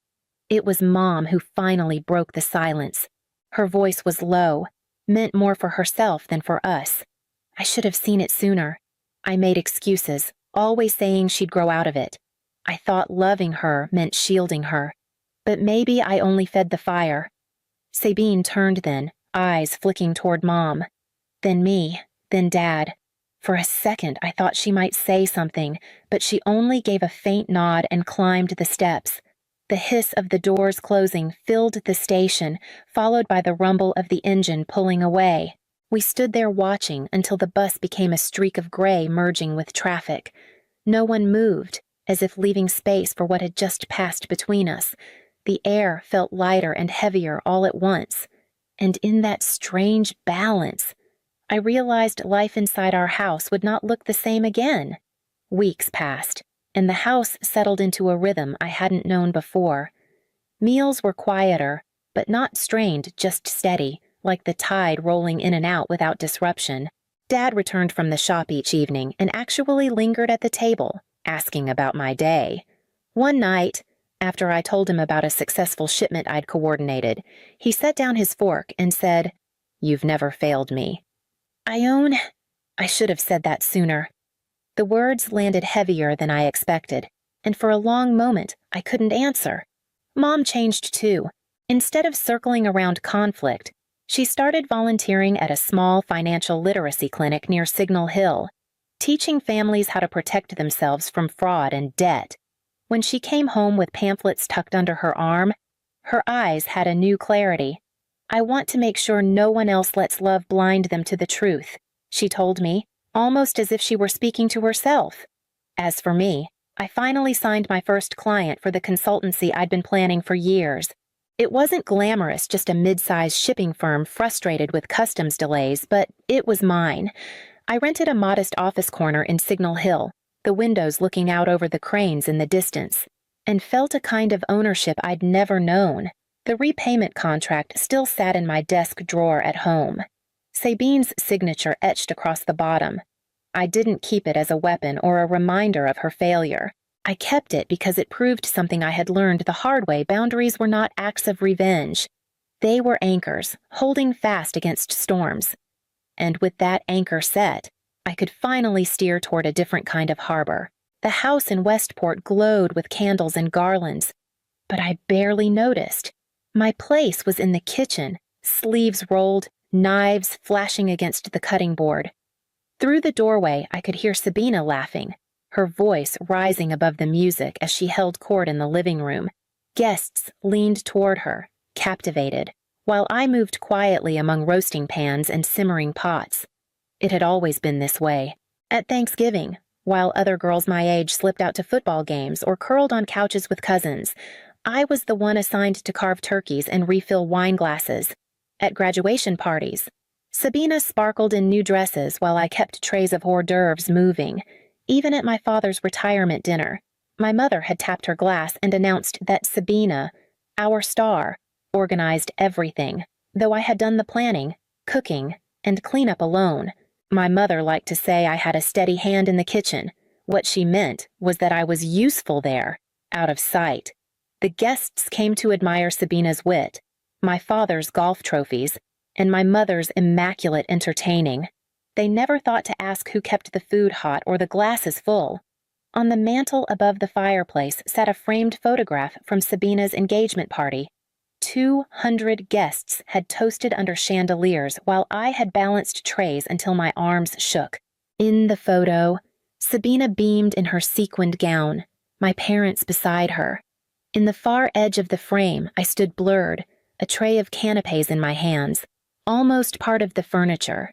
It was Mom who finally broke the silence. Her voice was low, meant more for herself than for us. I should have seen it sooner. I made excuses, always saying she'd grow out of it. I thought loving her meant shielding her. But maybe I only fed the fire. Sabine turned then, eyes flicking toward Mom. Then me, then Dad. For a second I thought she might say something, but she only gave a faint nod and climbed the steps. The hiss of the doors closing filled the station, followed by the rumble of the engine pulling away. We stood there watching until the bus became a streak of gray merging with traffic. No one moved, as if leaving space for what had just passed between us. The air felt lighter and heavier all at once. And in that strange balance, I realized life inside our house would not look the same again. Weeks passed, and the house settled into a rhythm I hadn't known before. Meals were quieter, but not strained, just steady, like the tide rolling in and out without disruption. Dad returned from the shop each evening and actually lingered at the table, asking about my day. One night, after I told him about a successful shipment I'd coordinated, he set down his fork and said, "You've never failed me." I own I should have said that sooner. The words landed heavier than I expected, and for a long moment I couldn't answer. Mom changed too. Instead of circling around conflict, she started volunteering at a small financial literacy clinic near Signal Hill, teaching families how to protect themselves from fraud and debt. When she came home with pamphlets tucked under her arm, her eyes had a new clarity. "I want to make sure no one else lets love blind them to the truth," she told me, almost as if she were speaking to herself. As for me, I finally signed my first client for the consultancy I'd been planning for years. It wasn't glamorous, just a mid-sized shipping firm frustrated with customs delays, but it was mine. I rented a modest office corner in Signal Hill, the windows looking out over the cranes in the distance, and felt a kind of ownership I'd never known. The repayment contract still sat in my desk drawer at home. Sabine's signature etched across the bottom. I didn't keep it as a weapon or a reminder of her failure. I kept it because it proved something I had learned the hard way: boundaries were not acts of revenge. They were anchors, holding fast against storms. And with that anchor set, I could finally steer toward a different kind of harbor. The house in Westport glowed with candles and garlands, but I barely noticed. My place was in the kitchen, sleeves rolled, knives flashing against the cutting board. Through the doorway, I could hear Sabina laughing, her voice rising above the music as she held court in the living room. Guests leaned toward her, captivated, while I moved quietly among roasting pans and simmering pots. It had always been this way. At Thanksgiving, while other girls my age slipped out to football games or curled on couches with cousins, I was the one assigned to carve turkeys and refill wine glasses. At graduation parties, Sabina sparkled in new dresses while I kept trays of hors d'oeuvres moving. Even at my father's retirement dinner, my mother had tapped her glass and announced that Sabina, our star, organized everything, though I had done the planning, cooking, and cleanup alone. My mother liked to say I had a steady hand in the kitchen. What she meant was that I was useful there, out of sight. The guests came to admire Sabina's wit, my father's golf trophies, and my mother's immaculate entertaining. They never thought to ask who kept the food hot or the glasses full. On the mantel above the fireplace sat a framed photograph from Sabina's engagement party. 200 guests had toasted under chandeliers while I had balanced trays until my arms shook. In the photo, Sabina beamed in her sequined gown, my parents beside her. In the far edge of the frame, I stood blurred, a tray of canapes in my hands, almost part of the furniture.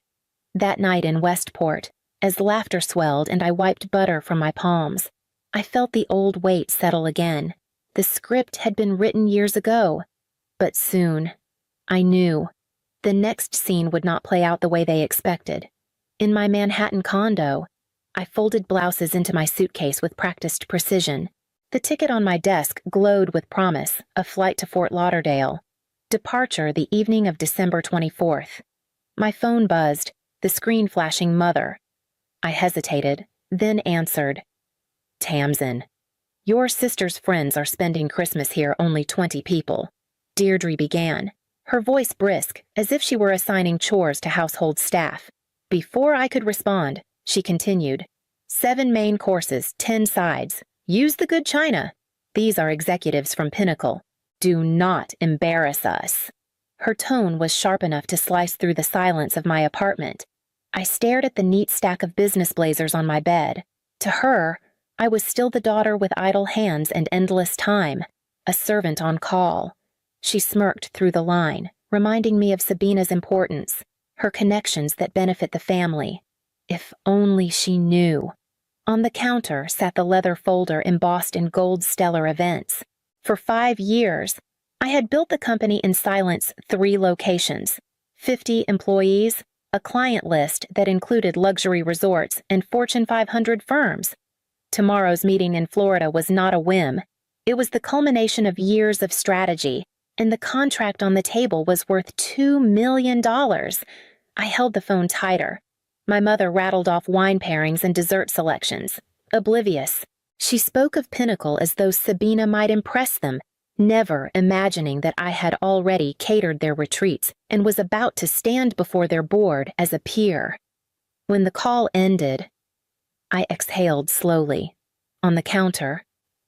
That night in Westport, as laughter swelled and I wiped butter from my palms, I felt the old weight settle again. The script had been written years ago. But soon, I knew, the next scene would not play out the way they expected. In my Manhattan condo, I folded blouses into my suitcase with practiced precision. The ticket on my desk glowed with promise, a flight to Fort Lauderdale. Departure the evening of December 24th. My phone buzzed, the screen flashing Mother. I hesitated, then answered. Tamsin, your sister's friends are spending Christmas here, only 20 people. Deirdre began, her voice brisk, as if she were assigning chores to household staff. Before I could respond, she continued. 7 main courses, 10 sides. Use the good china. These are executives from Pinnacle. Do not embarrass us. Her tone was sharp enough to slice through the silence of my apartment. I stared at the neat stack of business blazers on my bed. To her, I was still the daughter with idle hands and endless time, a servant on call. She smirked through the line, reminding me of Sabina's importance, her connections that benefit the family. If only she knew. On the counter sat the leather folder embossed in gold stellar events. For 5 years, I had built the company in silence 3 locations, 50 employees, a client list that included luxury resorts and Fortune 500 firms. Tomorrow's meeting in Florida was not a whim. It was the culmination of years of strategy, and the contract on the table was worth $2 million. I held the phone tighter. My mother rattled off wine pairings and dessert selections. Oblivious. She spoke of Pinnacle as though Sabina might impress them, never imagining that I had already catered their retreats and was about to stand before their board as a peer. When the call ended, I exhaled slowly. On the counter,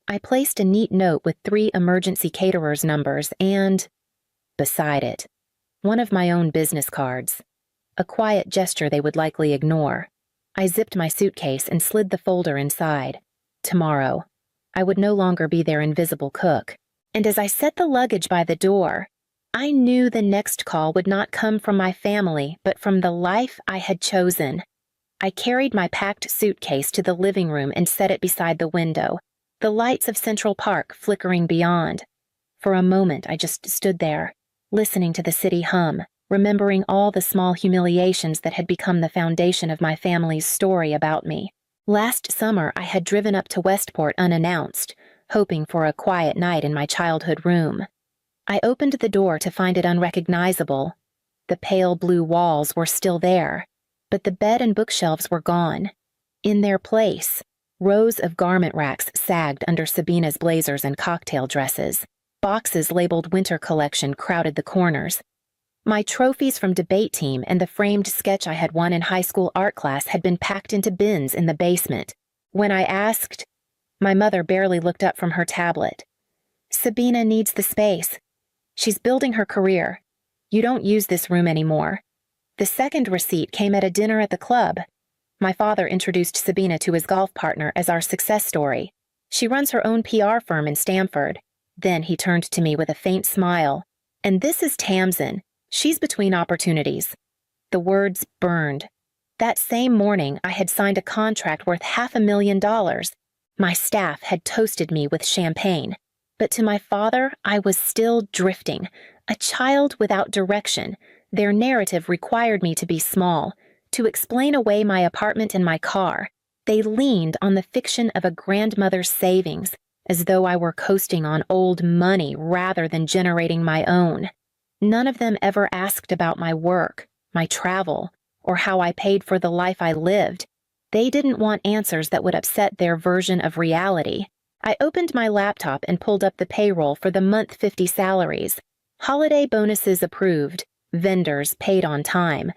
I placed a neat note with 3 emergency caterers' numbers and, beside it, one of my own business cards. A quiet gesture they would likely ignore. I zipped my suitcase and slid the folder inside. Tomorrow, I would no longer be their invisible cook. And as I set the luggage by the door, I knew the next call would not come from my family, but from the life I had chosen. I carried my packed suitcase to the living room and set it beside the window, the lights of Central Park flickering beyond. For a moment, I just stood there, listening to the city hum, remembering all the small humiliations that had become the foundation of my family's story about me. Last summer, I had driven up to Westport unannounced, hoping for a quiet night in my childhood room. I opened the door to find it unrecognizable. The pale blue walls were still there, but the bed and bookshelves were gone. In their place, rows of garment racks sagged under Sabina's blazers and cocktail dresses. Boxes labeled Winter Collection crowded the corners. My trophies from debate team and the framed sketch I had won in high school art class had been packed into bins in the basement. When I asked, my mother barely looked up from her tablet. Sabina needs the space. She's building her career. You don't use this room anymore. The second receipt came at a dinner at the club. My father introduced Sabina to his golf partner as our success story. She runs her own PR firm in Stamford. Then he turned to me with a faint smile. And this is Tamsin. She's between opportunities. The words burned. That same morning, I had signed a contract worth $500,000. My staff had toasted me with champagne. But to my father, I was still drifting, a child without direction. Their narrative required me to be small, to explain away my apartment and my car. They leaned on the fiction of a grandmother's savings, as though I were coasting on old money rather than generating my own. None of them ever asked about my work, my travel, or how I paid for the life I lived. They didn't want answers that would upset their version of reality. I opened my laptop and pulled up the payroll for the month 50 salaries. Holiday bonuses approved, vendors paid on time.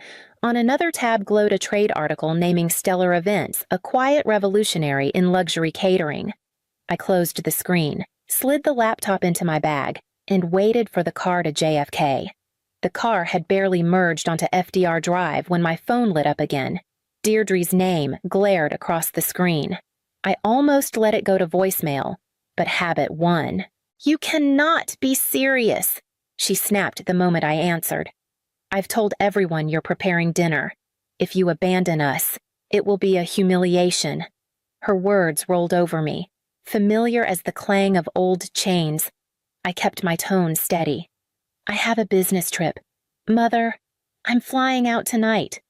On another tab glowed a trade article naming Stellar Events, a quiet revolutionary in luxury catering. I closed the screen, slid the laptop into my bag, and waited for the car to JFK. The car had barely merged onto FDR Drive when my phone lit up again. Deirdre's name glared across the screen. I almost let it go to voicemail, but habit won. "You cannot be serious," she snapped the moment I answered. "I've told everyone you're preparing dinner. If you abandon us, it will be a humiliation." Her words rolled over me, familiar as the clang of old chains. I kept my tone steady. "I have a business trip. Mother, I'm flying out tonight."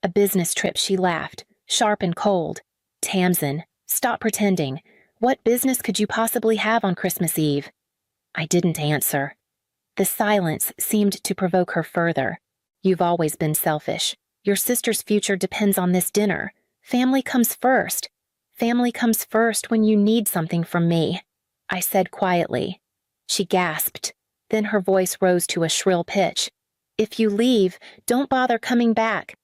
"A business trip," she laughed, sharp and cold. "Tamsin, stop pretending. What business could you possibly have on Christmas Eve?" I didn't answer. The silence seemed to provoke her further. "You've always been selfish. Your sister's future depends on this dinner. Family comes first. Family comes first when you need something from me," I said quietly. She gasped. Then her voice rose to a shrill pitch. "If you leave, don't bother coming back."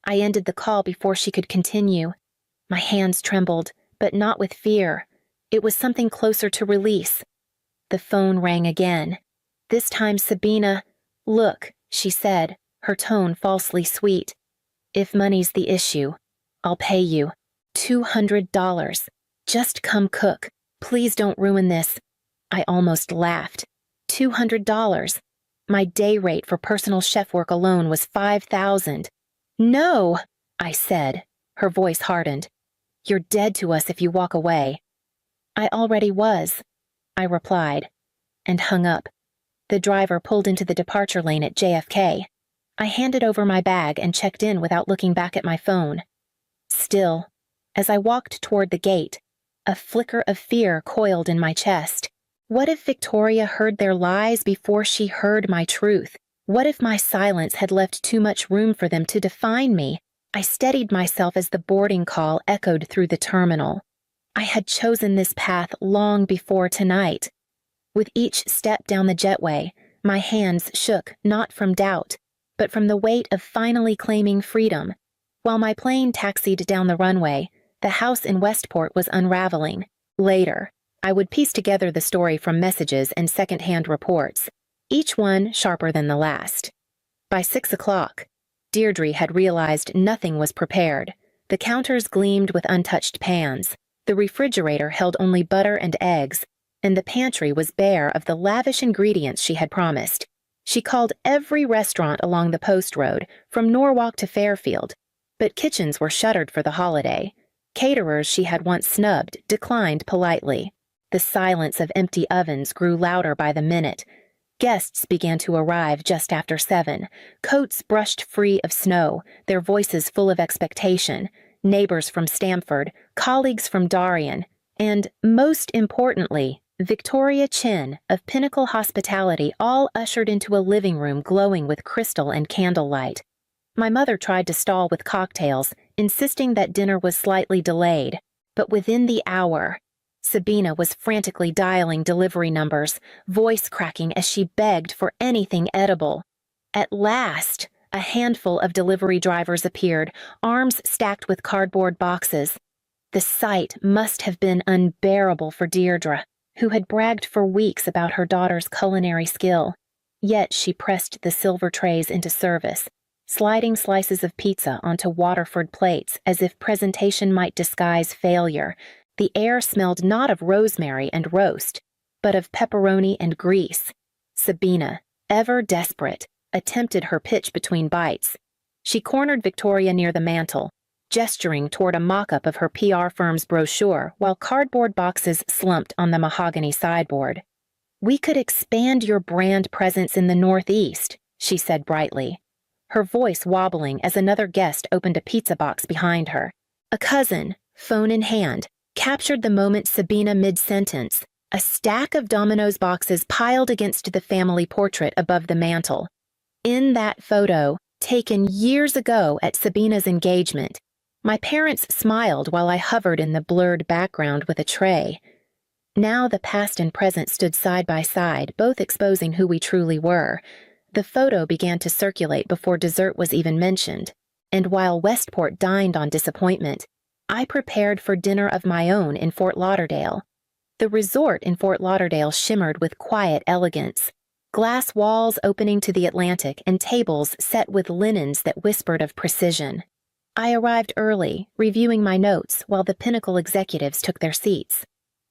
I ended the call before she could continue. My hands trembled, but not with fear. It was something closer to release. The phone rang again. This time Sabina, "Look," she said, her tone falsely sweet. "If money's the issue, I'll pay you. $200. Just come cook. Please don't ruin this." I almost laughed. $200. My day rate for personal chef work alone was $5,000. "No," I said. Her voice hardened. "You're dead to us if you walk away." "I already was," I replied, and hung up. The driver pulled into the departure lane at JFK. I handed over my bag and checked in without looking back at my phone. Still, as I walked toward the gate, a flicker of fear coiled in my chest. What if Victoria heard their lies before she heard my truth? What if my silence had left too much room for them to define me? I steadied myself as the boarding call echoed through the terminal. I had chosen this path long before tonight. With each step down the jetway, my hands shook not from doubt, but from the weight of finally claiming freedom. While my plane taxied down the runway, the house in Westport was unraveling. Later, I would piece together the story from messages and second-hand reports, each one sharper than the last. By 6 o'clock, Deirdre had realized nothing was prepared. The counters gleamed with untouched pans, the refrigerator held only butter and eggs, and the pantry was bare of the lavish ingredients she had promised. She called every restaurant along the post road, from Norwalk to Fairfield, but kitchens were shuttered for the holiday. Caterers she had once snubbed declined politely. The silence of empty ovens grew louder by the minute. Guests began to arrive just after 7, coats brushed free of snow, their voices full of expectation, neighbors from Stamford, colleagues from Darien, and, most importantly, Victoria Chin of Pinnacle Hospitality, all ushered into a living room glowing with crystal and candlelight. My mother tried to stall with cocktails, insisting that dinner was slightly delayed, but within the hour, Sabina was frantically dialing delivery numbers, voice cracking as she begged for anything edible. At last, a handful of delivery drivers appeared, arms stacked with cardboard boxes. The sight must have been unbearable for Deirdre, who had bragged for weeks about her daughter's culinary skill. Yet she pressed the silver trays into service, sliding slices of pizza onto Waterford plates as if presentation might disguise failure. The air smelled not of rosemary and roast, but of pepperoni and grease. Sabina, ever desperate, attempted her pitch between bites. She cornered Victoria near the mantel, gesturing toward a mock-up of her PR firm's brochure while cardboard boxes slumped on the mahogany sideboard. "We could expand your brand presence in the Northeast," she said brightly, her voice wobbling as another guest opened a pizza box behind her. A cousin, phone in hand, captured the moment Sabina mid-sentence, a stack of Domino's boxes piled against the family portrait above the mantel. In that photo, taken years ago at Sabina's engagement, my parents smiled while I hovered in the blurred background with a tray. Now the past and present stood side by side, both exposing who we truly were. The photo began to circulate before dessert was even mentioned. And while Westport dined on disappointment, I prepared for dinner of my own in Fort Lauderdale. The resort in Fort Lauderdale shimmered with quiet elegance, glass walls opening to the Atlantic and tables set with linens that whispered of precision. I arrived early, reviewing my notes while the Pinnacle executives took their seats.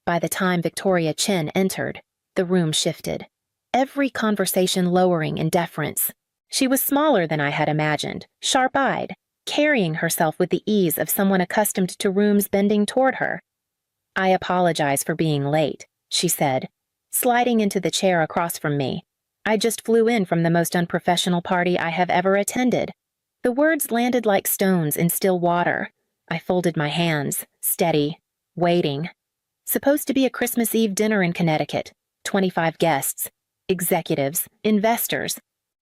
By the time Victoria Chen entered, the room shifted, every conversation lowering in deference. She was smaller than I had imagined, sharp-eyed, carrying herself with the ease of someone accustomed to rooms bending toward her. "I apologize for being late," she said, sliding into the chair across from me. "I just flew in from the most unprofessional party I have ever attended." The words landed like stones in still water. I folded my hands, steady, waiting. Supposed to be a Christmas Eve dinner in Connecticut, 25 guests, executives, investors.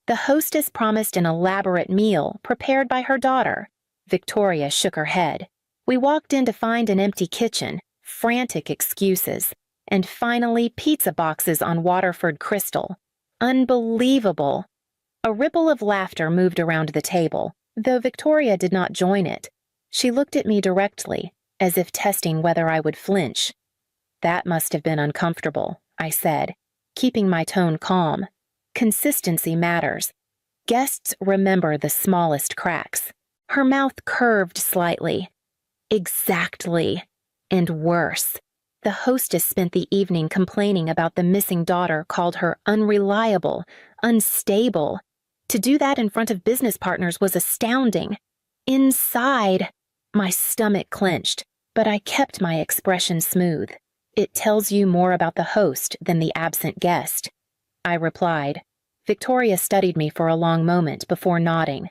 The hostess promised an elaborate meal prepared by her daughter. Victoria shook her head. We walked in to find an empty kitchen, frantic excuses, and finally pizza boxes on Waterford crystal. Unbelievable! A ripple of laughter moved around the table, though Victoria did not join it. She looked at me directly, as if testing whether I would flinch. "That must have been uncomfortable," I said, keeping my tone calm. Consistency matters. Guests remember the smallest cracks. Her mouth curved slightly. "Exactly. And worse. The hostess spent the evening complaining about the missing daughter, called her unreliable, unstable. To do that in front of business partners was astounding. Inside, my stomach clenched, but I kept my expression smooth. It tells you more about the host than the absent guest," I replied. Victoria studied me for a long moment before nodding.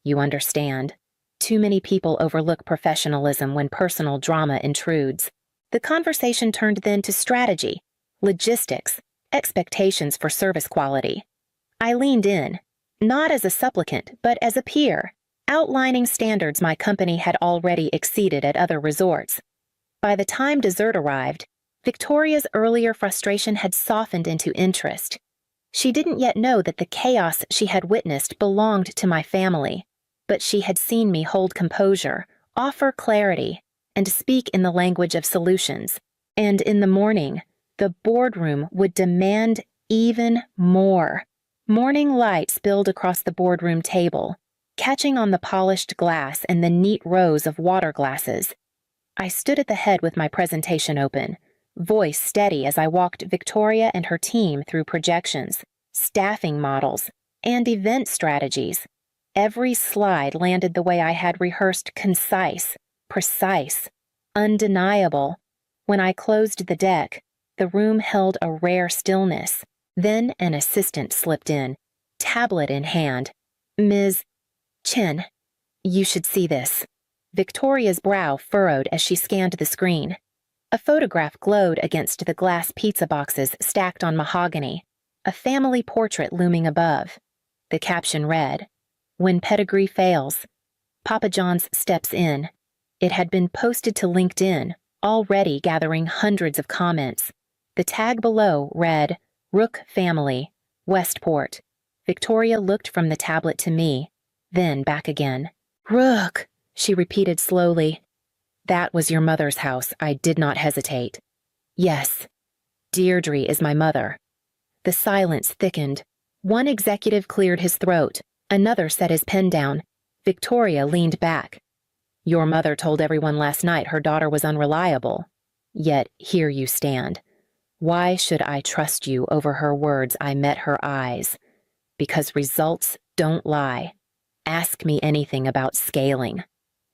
"You understand. Too many people overlook professionalism when personal drama intrudes." The conversation turned then to strategy, logistics, expectations for service quality. I leaned in, not as a supplicant, but as a peer, outlining standards my company had already exceeded at other resorts. By the time dessert arrived, Victoria's earlier frustration had softened into interest. She didn't yet know that the chaos she had witnessed belonged to my family, but she had seen me hold composure, offer clarity, and speak in the language of solutions. And in the morning, the boardroom would demand even more. Morning light spilled across the boardroom table, catching on the polished glass and the neat rows of water glasses. I stood at the head with my presentation open, voice steady as I walked Victoria and her team through projections, staffing models, and event strategies. Every slide landed the way I had rehearsed: concise, precise, undeniable. When I closed the deck, the room held a rare stillness. Then an assistant slipped in, tablet in hand. "Ms. Chen, you should see this." Victoria's brow furrowed as she scanned the screen. A photograph glowed against the glass pizza boxes stacked on mahogany, a family portrait looming above. The caption read, "When pedigree fails, Papa John's steps in." It had been posted to LinkedIn, already gathering hundreds of comments. The tag below read, "Rook Family, Westport." Victoria looked from the tablet to me, then back again. "Rook," she repeated slowly. "That was your mother's house." I did not hesitate. "Yes, Deirdre is my mother." The silence thickened. One executive cleared his throat. Another set his pen down. Victoria leaned back. "Your mother told everyone last night her daughter was unreliable. Yet here you stand. Why should I trust you over her words? I met her eyes. Because results don't lie. Ask me anything about scaling,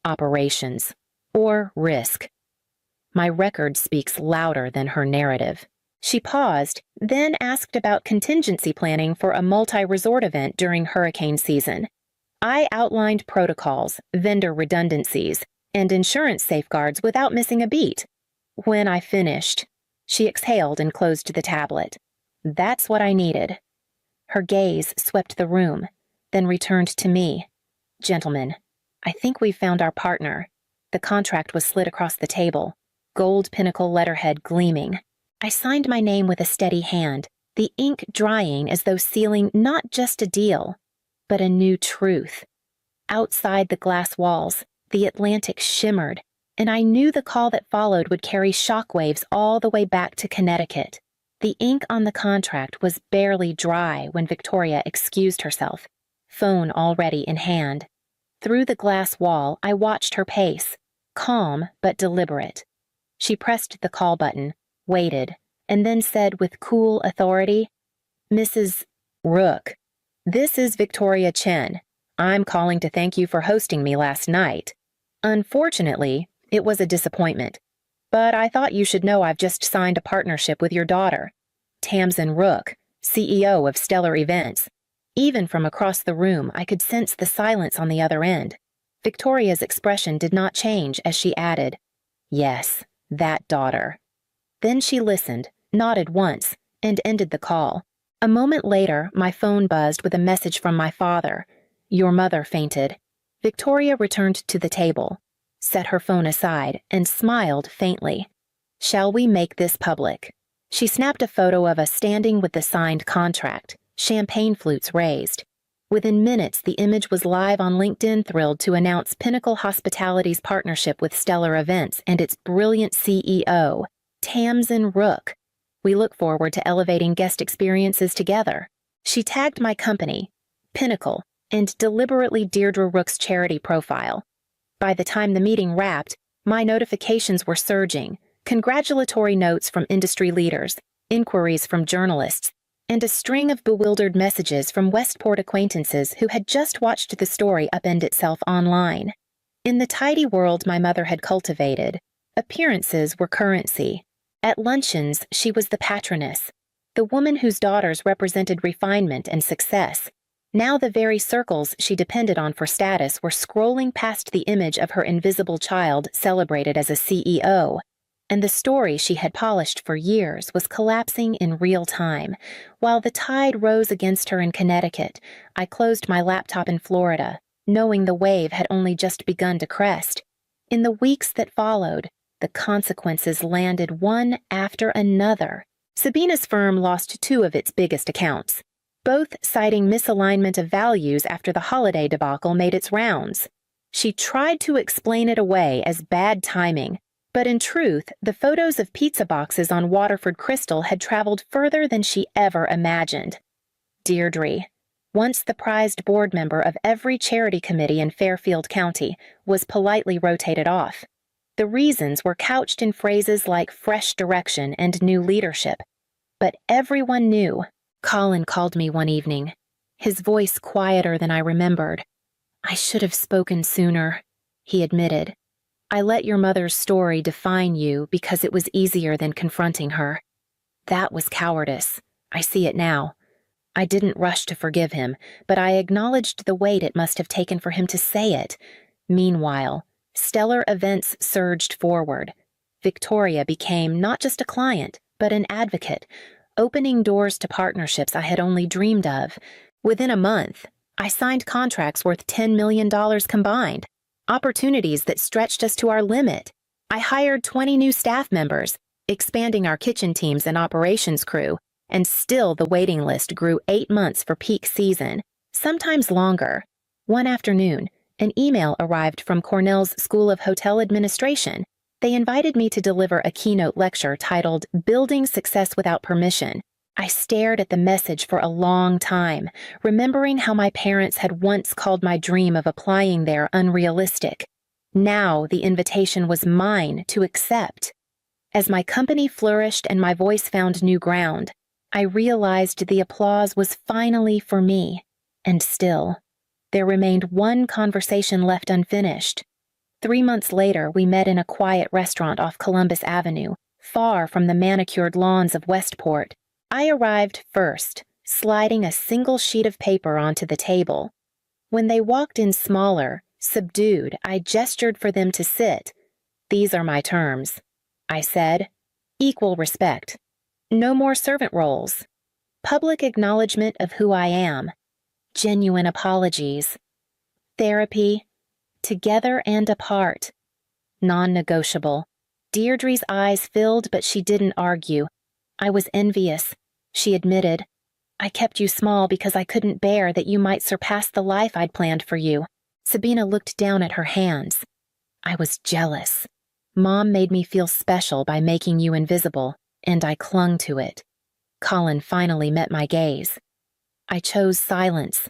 operations, or risk. My record speaks louder than her narrative." She paused, then asked about contingency planning for a multi-resort event during hurricane season. I outlined protocols, vendor redundancies, and insurance safeguards without missing a beat. When I finished, she exhaled and closed the tablet. That's what I needed. Her gaze swept the room, then returned to me. "Gentlemen, I think we've found our partner." The contract was slid across the table, gold Pinnacle letterhead gleaming. I signed my name with a steady hand, the ink drying as though sealing not just a deal, but a new truth. Outside the glass walls, the Atlantic shimmered, and I knew the call that followed would carry shockwaves all the way back to Connecticut. The ink on the contract was barely dry when Victoria excused herself, phone already in hand. Through the glass wall, I watched her pace, calm but deliberate. She pressed the call button, waited, and then said with cool authority, "Mrs. Rook, this is Victoria Chen. I'm calling to thank you for hosting me last night. Unfortunately, it was a disappointment, but I thought you should know I've just signed a partnership with your daughter, Tamsin Rook, CEO of Stellar Events." Even from across the room, I could sense the silence on the other end. Victoria's expression did not change as she added, "Yes, that daughter." Then she listened, nodded once, and ended the call. A moment later, my phone buzzed with a message from my father. "Your mother fainted." Victoria returned to the table, set her phone aside, and smiled faintly. "Shall we make this public?" She snapped a photo of us standing with the signed contract, champagne flutes raised. Within minutes, the image was live on LinkedIn, thrilled to announce Pinnacle Hospitality's partnership with Stellar Events and its brilliant CEO, Tamsin Rook. "We look forward to elevating guest experiences together." She tagged my company, Pinnacle, and deliberately Deirdre Rook's charity profile. By the time the meeting wrapped, my notifications were surging, congratulatory notes from industry leaders, inquiries from journalists, and a string of bewildered messages from Westport acquaintances who had just watched the story upend itself online. In the tidy world my mother had cultivated, appearances were currency. At luncheons, she was the patroness, the woman whose daughters represented refinement and success. Now the very circles she depended on for status were scrolling past the image of her invisible child celebrated as a CEO, and the story she had polished for years was collapsing in real time. While the tide rose against her in Connecticut, I closed my laptop in Florida, knowing the wave had only just begun to crest. In the weeks that followed, the consequences landed one after another. Sabina's firm lost 2 of its biggest accounts, both citing misalignment of values after the holiday debacle made its rounds. She tried to explain it away as bad timing, but in truth, the photos of pizza boxes on Waterford Crystal had traveled further than she ever imagined. Deirdre, once the prized board member of every charity committee in Fairfield County, was politely rotated off. The reasons were couched in phrases like fresh direction and new leadership. But everyone knew. Colin called me one evening, his voice quieter than I remembered. "I should have spoken sooner," he admitted. "I let your mother's story define you because it was easier than confronting her. That was cowardice. I see it now. I didn't rush to forgive him, but I acknowledged the weight it must have taken for him to say it. Meanwhile, Stellar Events surged forward. Victoria became not just a client, but an advocate, opening doors to partnerships I had only dreamed of. Within a month, I signed contracts worth $10 million combined, opportunities that stretched us to our limit. I hired 20 new staff members, expanding our kitchen teams and operations crew, and still the waiting list grew 8 months for peak season, sometimes longer. One afternoon, an email arrived from Cornell's School of Hotel Administration. They invited me to deliver a keynote lecture titled "Building Success Without Permission." I stared at the message for a long time, remembering how my parents had once called my dream of applying there unrealistic. Now the invitation was mine to accept. As my company flourished and my voice found new ground, I realized the applause was finally for me. And still, there remained one conversation left unfinished. 3 months later, we met in a quiet restaurant off Columbus Avenue, far from the manicured lawns of Westport. I arrived first, sliding a single sheet of paper onto the table. When they walked in smaller, subdued, I gestured for them to sit. "These are my terms," I said. "Equal respect. No more servant roles. Public acknowledgement of who I am. Genuine apologies. Therapy. Together and apart. Non-negotiable." Deirdre's eyes filled, but she didn't argue. "I was envious," she admitted. "I kept you small because I couldn't bear that you might surpass the life I'd planned for you. Sabina looked down at her hands. I was jealous. Mom made me feel special by making you invisible, and I clung to it. Colin finally met my gaze. I chose silence.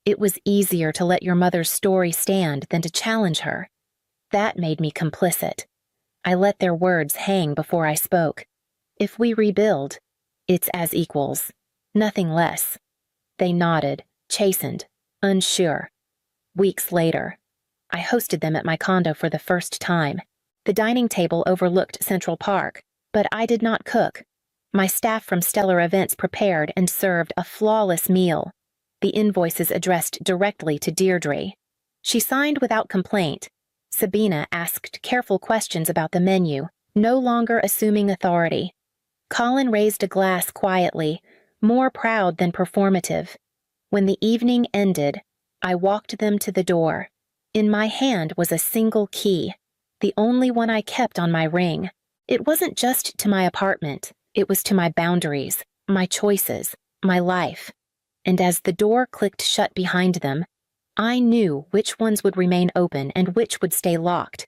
It was easier to let your mother's story stand than to challenge her. That made me complicit. I let their words hang before I spoke. If we rebuild, it's as equals, nothing less. They nodded, chastened, unsure. Weeks later, I hosted them at my condo for the first time. The dining table overlooked Central Park, but I did not cook. My staff from Stellar Events prepared and served a flawless meal. The invoices addressed directly to Deirdre. She signed without complaint. Sabina asked careful questions about the menu, no longer assuming authority. Colin raised a glass quietly, more proud than performative. When the evening ended, I walked them to the door. In my hand was a single key, the only one I kept on my ring. It wasn't just to my apartment, it was to my boundaries, my choices, my life. And as the door clicked shut behind them, I knew which ones would remain open and which would stay locked.